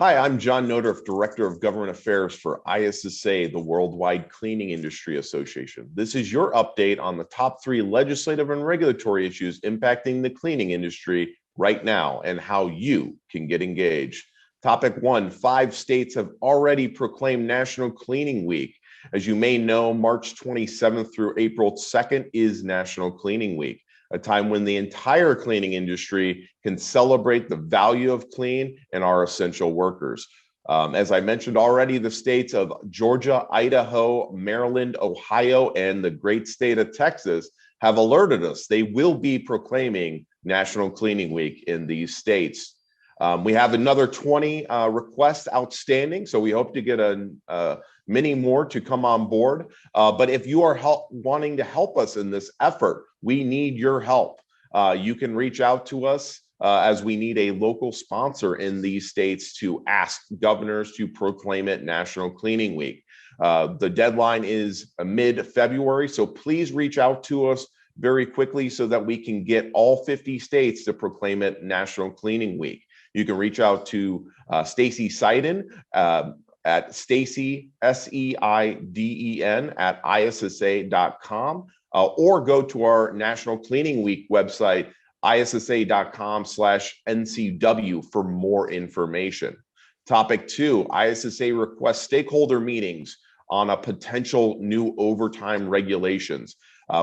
Hi, I'm John Nodorf, Director of Government Affairs for ISSA, the Worldwide Cleaning Industry Association. This is your update on the top 3 legislative and regulatory issues impacting the cleaning industry right now and how you can get engaged. Topic 1, 5 states have already proclaimed National Cleaning Week. As you may know, March 27th through April 2nd is National Cleaning Week, a time when the entire cleaning industry can celebrate the value of clean and our essential workers. As I mentioned already, the states of Georgia, Idaho, Maryland, Ohio, and the great state of Texas have alerted us they will be proclaiming National Cleaning Week in these states. We have another 20 requests outstanding, so we hope to get many more to come on board. But if you are wanting to help us in this effort, we need your help. You can reach out to us as we need a local sponsor in these states to ask governors to proclaim it National Cleaning Week. The deadline is mid-February, so please reach out to us very quickly so that we can get all 50 states to proclaim it National Cleaning Week. You can reach out to Stacy Seiden at Stacy, SEIDEN, at ISSA.com, or go to our National Cleaning Week website, ISSA.com/NCW, for more information. Topic 2, ISSA requests stakeholder meetings on a potential new overtime regulations.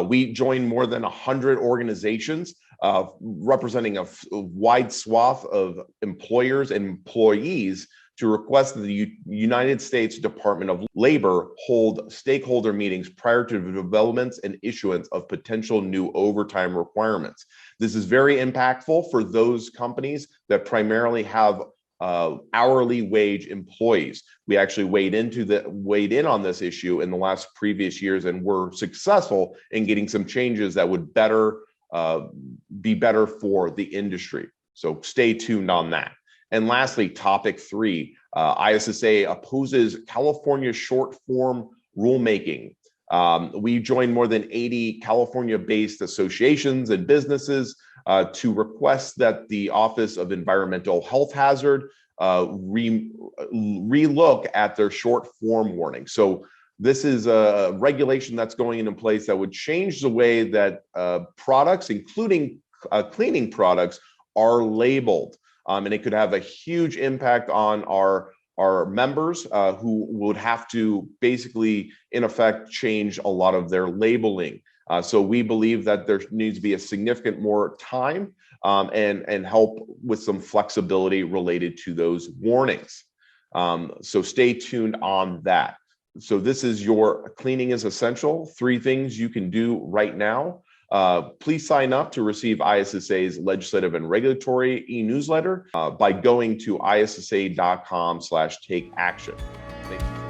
We joined more than 100 organizations representing a wide swath of employers and employees to request that the United States Department of Labor hold stakeholder meetings prior to the developments and issuance of potential new overtime requirements. This is very impactful for those companies that primarily have hourly wage employees. We actually weighed in on this issue in the last previous years and were successful in getting some changes that would be better for the industry. So stay tuned on that. And lastly, topic 3, ISSA opposes California short form rulemaking. We joined more than 80 California-based associations and businesses to request that the Office of Environmental Health Hazard relook at their short form warning. So this is a regulation that's going into place that would change the way that products, including cleaning products, are labeled. And it could have a huge impact on our members who would have to basically, in effect, change a lot of their labeling. So we believe that there needs to be a significant more time and help with some flexibility related to those warnings. So stay tuned on that. So this is your Cleaning is Essential, 3 things you can do right now. Please sign up to receive ISSA's legislative and regulatory e-newsletter by going to ISSA.com/take action. Thank you.